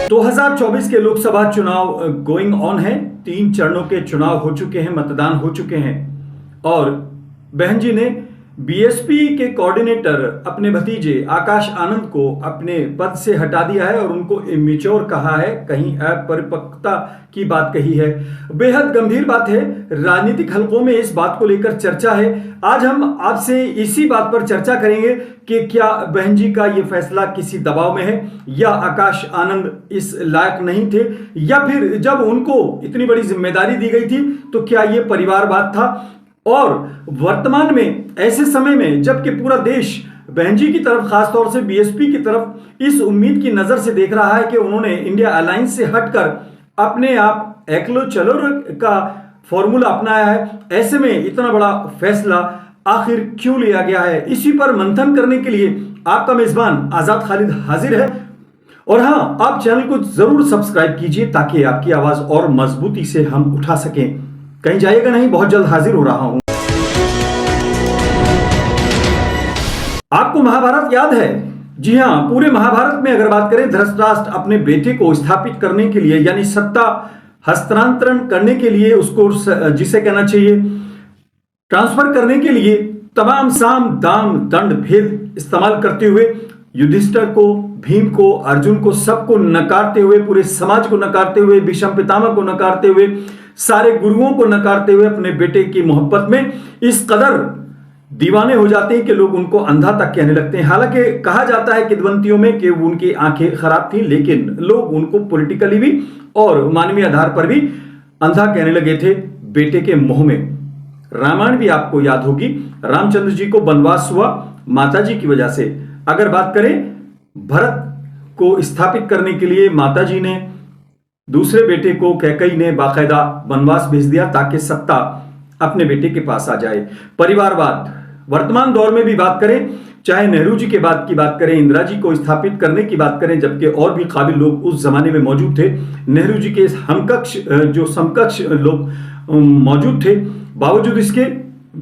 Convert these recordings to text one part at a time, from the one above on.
2024 के लोकसभा चुनाव going on है। 3 चरणों के चुनाव हो चुके हैं, मतदान हो चुके हैं और बहन जी ने बीएसपी के कोऑर्डिनेटर अपने भतीजे आकाश आनंद को अपने पद से हटा दिया है और उनको इमेच्योर कहा है, कहीं अपरिपक्वता की बात कही है। बेहद गंभीर बात है, राजनीतिक हलकों में इस बात को लेकर चर्चा है। आज हम आपसे इसी बात पर चर्चा करेंगे कि क्या बहन जी का ये फैसला किसी दबाव में है या आकाश आनंद इस लायक नहीं थे, या फिर जब उनको इतनी बड़ी जिम्मेदारी दी गई थी तो क्या ये परिवारवाद था। और वर्तमान में ऐसे समय में जबकि पूरा देश बहन जी की तरफ, खासतौर से बीएसपी की तरफ इस उम्मीद की नजर से देख रहा है कि उन्होंने इंडिया अलायंस से हटकर अपने आप एकलो चलो का फॉर्मूला अपनाया है, ऐसे में इतना बड़ा फैसला आखिर क्यों लिया गया है, इसी पर मंथन करने के लिए आपका मेजबान आजाद खालिद हाजिर है। और हां, आप चैनल को जरूर सब्सक्राइब कीजिए ताकि आपकी आवाज और मजबूती से हम उठा सकें। कहीं जाइएगा नहीं, बहुत जल्द हाजिर हो रहा हूं। आपको महाभारत याद है? जी हां, पूरे महाभारत में अगर बात करें, धृतराष्ट्र अपने बेटे को स्थापित करने के लिए, यानी सत्ता हस्तांतरण करने के लिए, उसको जिसे कहना चाहिए ट्रांसफर करने के लिए तमाम साम दाम दंड भेद इस्तेमाल करते हुए युधिष्ठिर को, भीम को, अर्जुन को, सबको नकारते हुए, पूरे समाज को नकारते हुए, भीष्म पितामह को नकारते हुए, सारे गुरुओं को नकारते हुए अपने बेटे की मोहब्बत में इस कदर दीवाने हो जाते हैं कि लोग उनको अंधा तक कहने लगते हैं। हालांकि कहा जाता है किद्वंतियों में कि उनकी आंखें खराब थी, लेकिन लोग उनको पॉलिटिकली भी और मानवीय आधार पर भी अंधा कहने लगे थे बेटे के मोह में। रामायण भी आपको याद होगी, रामचंद्र जी को वनवास हुआ माता जी की वजह से। अगर बात करें, भरत को स्थापित करने के लिए माता जी ने दूसरे बेटे को कैकेयी ने बाकायदा वनवास भेज दिया ताकि सत्ता अपने बेटे के पास आ जाए। परिवारवाद वर्तमान दौर में भी बात करें, चाहे नेहरू जी के बाद की बात करें, इंदिरा जी को स्थापित करने की बात करें, जबकि और भी काबिल लोग उस जमाने में मौजूद थे, नेहरू जी के हमकक्ष जो समकक्ष लोग मौजूद थे, बावजूद इसके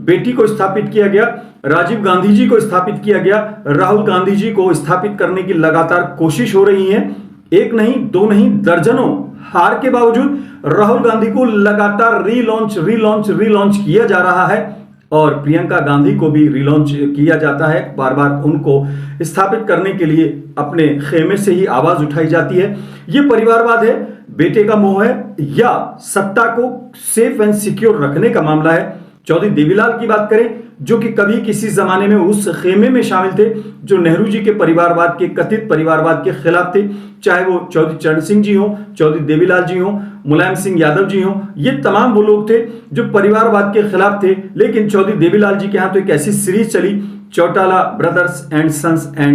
बेटी को स्थापित किया गया, राजीव गांधी जी को स्थापित किया गया, राहुल गांधी जी को स्थापित करने की लगातार कोशिश हो रही है। एक नहीं, दो नहीं, दर्जनों हार के बावजूद राहुल गांधी को लगातार रीलॉन्च किया जा रहा है और प्रियंका गांधी को भी रीलॉन्च किया जाता है। बार बार उनको स्थापित करने के लिए अपने खेमे से ही आवाज उठाई जाती है। यह परिवारवाद है, बेटे का मोह है, या सत्ता को सेफ एंड सिक्योर रखने का मामला है। चौधरी देवीलाल की बात करें, जो कि कभी किसी जमाने में उस खेमे में शामिल थे जो नेहरू जी के परिवारवाद के, कथित परिवारवाद के खिलाफ थे, चाहे वो चौधरी चरण सिंह जी हो, चौधरी देवीलाल जी हो, मुलायम सिंह यादव जी हो, ये तमाम वो लोग थे जो परिवारवाद के खिलाफ थे। लेकिन चौधरी देवीलाल जी के यहां तो एक ऐसी सीरीज चली, Chautala brothers and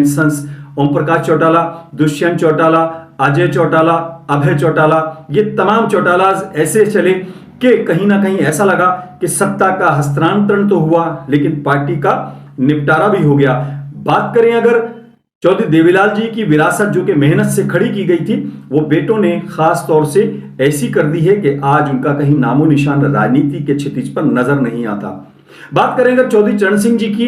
sons, Om Prakash Chautala, Dushyant Chautala, Ajay Chautala, Abhay Chautala, ये तमाम चौटालाज ऐसे चले कि कहीं ना कहीं ऐसा लगा कि सत्ता का हस्तांतरण तो हुआ लेकिन पार्टी का निपटारा भी हो गया। बात करें अगर चौधरी देवीलाल जी की विरासत जो कि मेहनत से खड़ी की गई थी, वो बेटों ने खास तौर से ऐसी कर दी है कि आज उनका कहीं नामो निशान राजनीति के क्षितिज पर नजर नहीं आता। बात करें अगर चौधरी चरण सिंह जी की,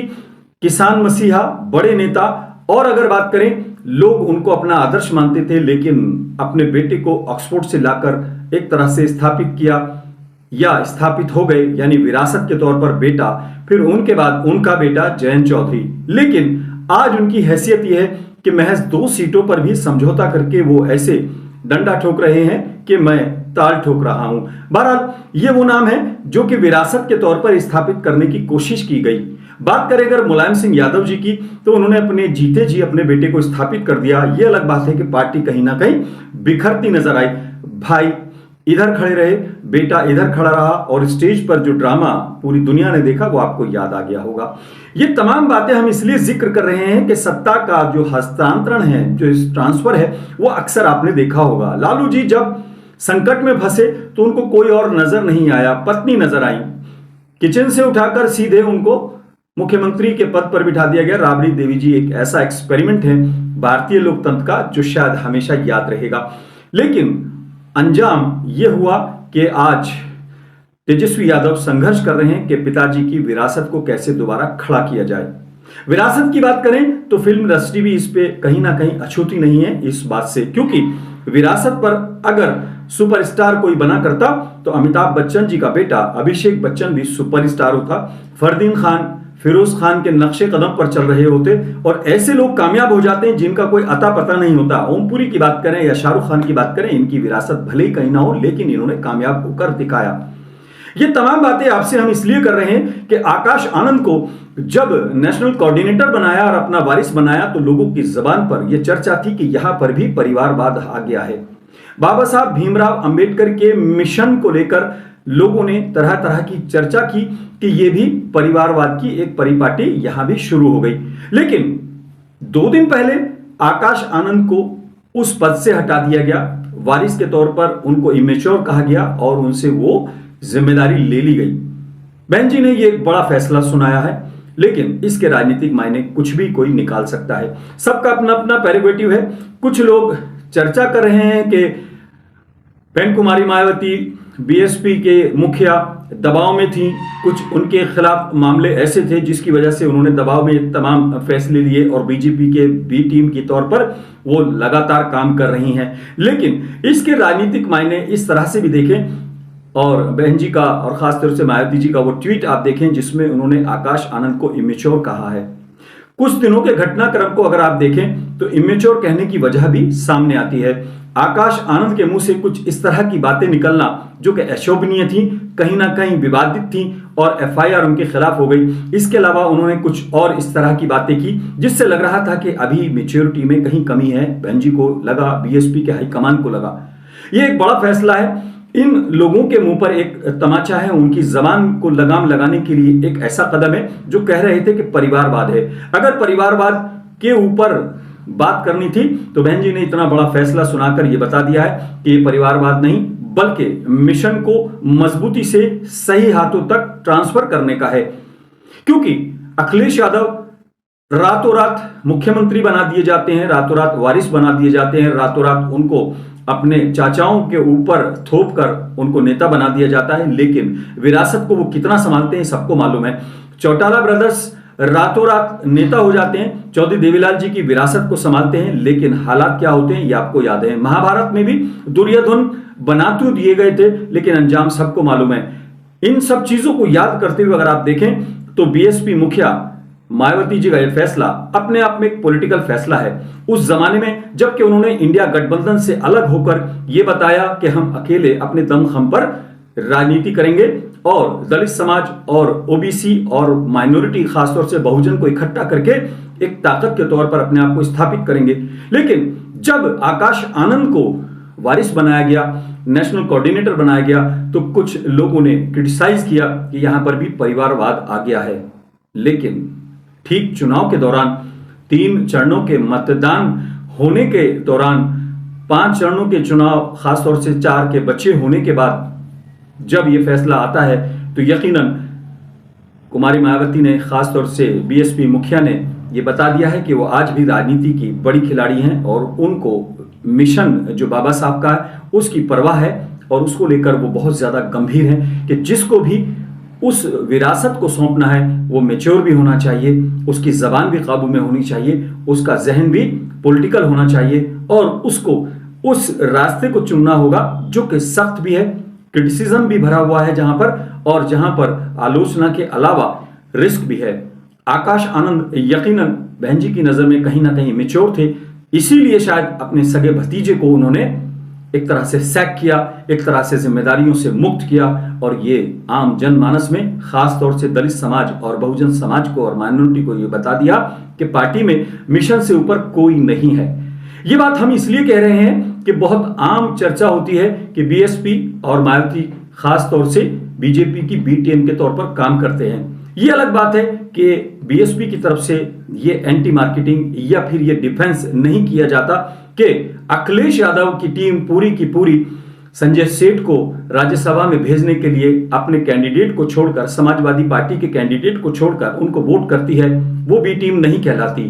किसान मसीहा, बड़े नेता, और अगर बात करें, लोग उनको अपना आदर्श मानते थे, लेकिन अपने बेटे को ऑक्सफोर्ड से लाकर एक तरह से स्थापित किया या स्थापित हो गए, यानी विरासत के तौर पर बेटा, फिर उनके बाद उनका बेटा जयंत चौधरी। लेकिन आज उनकी हैसियत यह है कि महज 2 सीटों पर भी समझौता करके वो ऐसे डंडा ठोक रहे हैं कि मैं ताल ठोक रहा हूं। बहरहाल ये वो नाम है जो कि विरासत के तौर पर स्थापित करने की कोशिश की गई। बात करें अगर मुलायम सिंह यादव जी की, तो उन्होंने अपने जीते जी अपने बेटे को स्थापित कर दिया। यह अलग बात है कि पार्टी कहीं ना कहीं बिखरती नजर आई। भाई इधर खड़े रहे, बेटा इधर खड़ा रहा, और स्टेज पर जो ड्रामा पूरी दुनिया ने देखा वो आपको याद आ गया होगा। ये तमाम बातें हम इसलिए जिक्र कर रहे हैं कि सत्ता का जो हस्तांतरण है, जो ट्रांसफर है, वो अक्सर आपने देखा होगा। लालू जी जब संकट में फंसे तो उनको कोई और नजर नहीं आया, पत्नी नजर आई, किचन से उठाकर सीधे उनको मुख्यमंत्री के पद पर बिठा दिया गया। राबड़ी देवी जी एक ऐसा एक्सपेरिमेंट है भारतीय लोकतंत्र का जो शायद हमेशा याद रहेगा। लेकिन अंजाम यह हुआ कि आज तेजस्वी यादव संघर्ष कर रहे हैं कि पिताजी की विरासत को कैसे दोबारा खड़ा किया जाए। विरासत की बात करें तो फिल्म इंडस्ट्री भी इस पे कहीं ना कहीं अछूती नहीं है इस बात से, क्योंकि विरासत पर अगर सुपरस्टार कोई बना करता तो अमिताभ बच्चन जी का बेटा अभिषेक बच्चन भी सुपरस्टार होता, फरदीन खान फिरोज खान के नक्शे कदम पर चल रहे होते, और ऐसे लोग कामयाब हो जाते हैं जिनका कोई अता पता नहीं होता। ओमपुरी की बात करें या शाहरुख खान की बात करें, इनकी विरासत भले ही कहीं ना हो, लेकिन इन्होंने कामयाब होकर दिखाया। ये तमाम बातें आपसे हम इसलिए कर रहे हैं कि आकाश आनंद को जब नेशनल कोऑर्डिनेटर बनाया और अपना वारिस बनाया तो लोगों की जबान पर यह चर्चा थी कि यहां पर भी परिवारवाद आ गया है। बाबा साहब भीमराव अंबेडकर के मिशन को लेकर लोगों ने तरह तरह की चर्चा की कि यह भी परिवारवाद की एक परिपाटी यहां भी शुरू हो गई। लेकिन 2 दिन पहले आकाश आनंद को उस पद से हटा दिया गया, वारिस के तौर पर उनको इमेच्योर कहा गया और उनसे वो जिम्मेदारी ले ली गई। बहन जी ने ये एक बड़ा फैसला सुनाया है, लेकिन इसके राजनीतिक मायने कुछ भी कोई निकाल सकता है। सबका अपना अपना प्रेरोगेटिव है। कुछ लोग चर्चा कर रहे हैं कि बहन कुमारी मायावती बीएसपी के मुखिया दबाव में थी, कुछ उनके खिलाफ मामले ऐसे थे जिसकी वजह से उन्होंने दबाव में तमाम फैसले लिए और बीजेपी के बी टीम के तौर पर वो लगातार काम कर रही हैं। लेकिन इसके राजनीतिक मायने इस तरह से भी देखें, और बहन जी का और खासतौर से मायावती जी का वो ट्वीट आप देखें जिसमें उन्होंने आकाश आनंद को इमेच्योर कहा है। कुछ दिनों के घटनाक्रम को अगर आप देखें तो इमेच्योर कहने की वजह भी सामने आती है। आकाश आनंद के मुंह से कुछ इस तरह की बातें निकलना जो कि अशोभनीय थी, कहीं ना कहीं विवादित थी और एफआईआर उनके खिलाफ हो गई। इसके अलावा उन्होंने कुछ और इस तरह की बातें की जिससे लग रहा था कि अभी मेच्योरिटी में कहीं कमी है। बहन जी को लगा, बीएसपी के हाईकमान को लगा। यह एक बड़ा फैसला है। इन लोगों के मुंह पर एक तमाचा है, उनकी जबान को लगाम लगाने के लिए एक ऐसा कदम है जो कह रहे थे कि परिवारवाद है। अगर परिवारवाद के ऊपर बात करनी थी तो बहन जी ने इतना बड़ा फैसला सुनाकर यह बता दिया है कि ये परिवारवाद नहीं बल्कि मिशन को मजबूती से सही हाथों तक ट्रांसफर करने का है। क्योंकि अखिलेश यादव रातों रात मुख्यमंत्री बना दिए जाते हैं, रातों रात वारिस बना दिए जाते हैं, रातों रात उनको अपने चाचाओं के ऊपर थोप कर उनको नेता बना दिया जाता है। लेकिन विरासत को वो कितना संभालते हैं सबको मालूम है। चौटाला ब्रदर्स रातों रात नेता हो जाते हैं, चौधरी देवीलाल जी की विरासत को संभालते हैं, लेकिन हालात क्या होते हैं ये आपको याद है। महाभारत में भी दुर्योधन बना तो दिए गए थे लेकिन अंजाम सबको मालूम है। इन सब चीजों को याद करते हुए अगर आप देखें तो बीएसपी मुखिया मायावती जी का यह फैसला अपने आप में एक पॉलिटिकल फैसला है। उस जमाने में जबकि उन्होंने इंडिया गठबंधन से अलग होकर यह बताया कि हम अकेले अपने दमखम पर राजनीति करेंगे और दलित समाज और ओबीसी और माइनॉरिटी खासतौर से बहुजन को इकट्ठा करके एक ताकत के तौर पर अपने आप को स्थापित करेंगे। लेकिन जब आकाश आनंद को वारिस बनाया गया, नेशनल कोऑर्डिनेटर बनाया गया, तो कुछ लोगों ने क्रिटिसाइज किया कि यहां पर भी परिवारवाद आ गया है। लेकिन ठीक चुनाव के दौरान 3 चरणों के मतदान होने के दौरान 5 चरणों के चुनाव खासतौर से 4 के बचे होने के बाद जब यह फैसला आता है तो यकीनन कुमारी मायावती ने खासतौर से बीएसपी मुखिया ने यह बता दिया है कि वो आज भी राजनीति की बड़ी खिलाड़ी हैं और उनको मिशन जो बाबा साहब का है उसकी परवाह है और उसको लेकर वो बहुत ज्यादा गंभीर हैं कि जिसको भी उस विरासत को सौंपना है वो मैच्योर भी होना चाहिए, उसकी जबान भी काबू में होनी चाहिए, उसका जहन भी पॉलिटिकल होना चाहिए और उसको उस रास्ते को चुनना होगा जो कि सख्त भी है, क्रिटिसिज्म भी भरा हुआ है जहां पर, और जहां पर आलोचना के अलावा रिस्क भी है। आकाश आनंद यकीनन बहन जी की नजर में कहीं ना कहीं मैच्योर थे, इसीलिए शायद अपने सगे भतीजे को उन्होंने एक तरह से सैक किया, एक तरह से जिम्मेदारियों से मुक्त किया और ये आम जनमानस में खास तौर से दलित समाज और बहुजन समाज को और माइनॉरिटी को ये बता दिया कि पार्टी में मिशन से ऊपर कोई नहीं है। ये बात हम इसलिए कह रहे हैं कि बहुत आम चर्चा होती है कि बीएसपी और मायावती खास तौर से बीजेपी की बी टीम के तौर पर काम करते हैं। ये अलग बात है कि बीएसपी की तरफ से ये एंटी मार्केटिंग या फिर ये डिफेंस नहीं किया जाता कि अखिलेश यादव की टीम पूरी की पूरी संजय सेठ को राज्यसभा में भेजने के लिए अपने कैंडिडेट को छोड़कर, समाजवादी पार्टी के कैंडिडेट को छोड़कर उनको वोट करती है, वो बी टीम नहीं कहलाती।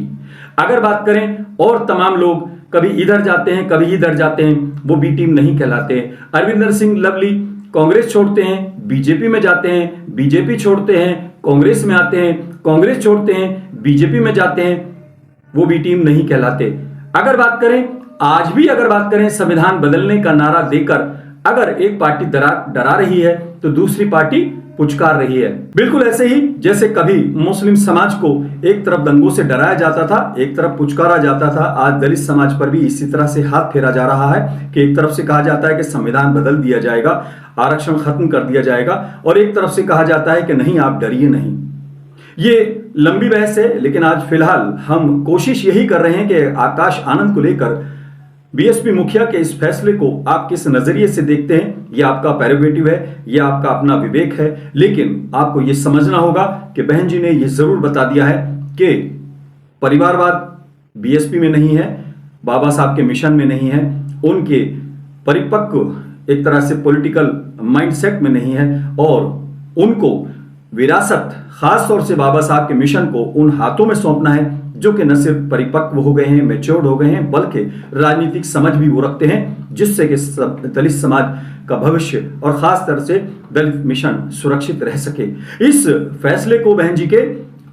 अगर बात करें और तमाम लोग कभी इधर जाते हैं कभी इधर जाते हैं, वो बी टीम नहीं कहलाते। अरविंदर सिंह लवली कांग्रेस छोड़ते हैं बीजेपी में जाते हैं, बीजेपी छोड़ते हैं कांग्रेस में आते हैं, कांग्रेस छोड़ते हैं बीजेपी में जाते हैं वो भी टीम नहीं कहलाते। अगर बात करें आज भी, अगर बात करें संविधान बदलने का नारा देकर अगर एक पार्टी डरा रही है तो दूसरी पार्टी पुचकार रही है। बिल्कुल ऐसे ही जैसे कभी मुस्लिम समाज को एक तरफ दंगों से डराया जाता था, एक तरफ पुचकारा जाता था, आज दलित समाज पर भी इसी तरह से हाथ फेरा जा रहा है कि एक तरफ से कहा जाता है कि संविधान बदल दिया जाएगा, आरक्षण खत्म कर दिया जाएगा, और एक तरफ से कहा जाता है कि नहीं, आप डरिए नहीं। ये लंबी बहस है, लेकिन आज फिलहाल हम कोशिश यही कर रहे हैं कि आकाश आनंद को लेकर बीएसपी मुखिया के इस फैसले को आप किस नजरिए से देखते हैं। यह आपका प्रेरोगेटिव है, यह आपका अपना विवेक है, लेकिन आपको यह समझना होगा कि बहन जी ने यह जरूर बता दिया है कि परिवारवाद बीएसपी में नहीं है, बाबा साहब के मिशन में नहीं है, उनके परिपक्व एक तरह से पॉलिटिकल माइंडसेट में नहीं है, और उनको विरासत खास तौर से बाबा साहब के मिशन को उन हाथों में सौंपना है जो कि न सिर्फ परिपक्व हो गए हैं, मैच्योर्ड हो गए हैं, बल्कि राजनीतिक समझ भी वो रखते हैं, जिससे कि दलित समाज का भविष्य और खास तौर से दलित मिशन सुरक्षित रह सके। इस फैसले को बहन जी के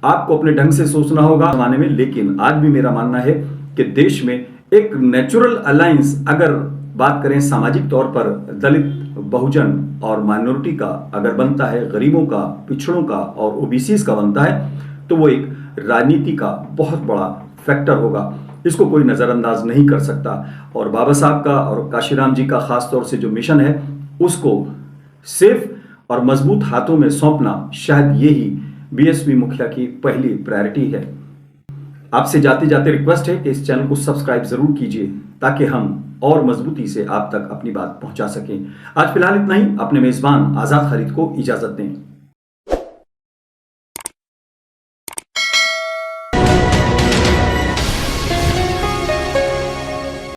आपको अपने ढंग से सोचना होगा जमाने में, लेकिन आज भी मेरा मानना है कि देश में एक नेचुरल अलायंस, अगर बात करें सामाजिक तौर पर दलित, बहुजन और माइनॉरिटी का अगर बनता है, गरीबों का, पिछड़ों का और ओबीसीज का बनता है, तो वो एक राजनीति का बहुत बड़ा फैक्टर होगा। इसको कोई नजरअंदाज नहीं कर सकता। और बाबा साहब का और काशीराम जी का खास तौर से जो मिशन है, उसको सेफ और मजबूत हाथों में सौंपना शायद यही बीएसपी मुखिया की पहली प्रायोरिटी है। आपसे जाते जाते रिक्वेस्ट है कि इस चैनल को सब्सक्राइब जरूर कीजिए ताकि हम और मजबूती से आप तक अपनी बात पहुंचा सकें। आज फिलहाल इतना ही। अपने मेजबान आजाद खरीद को इजाजत दें।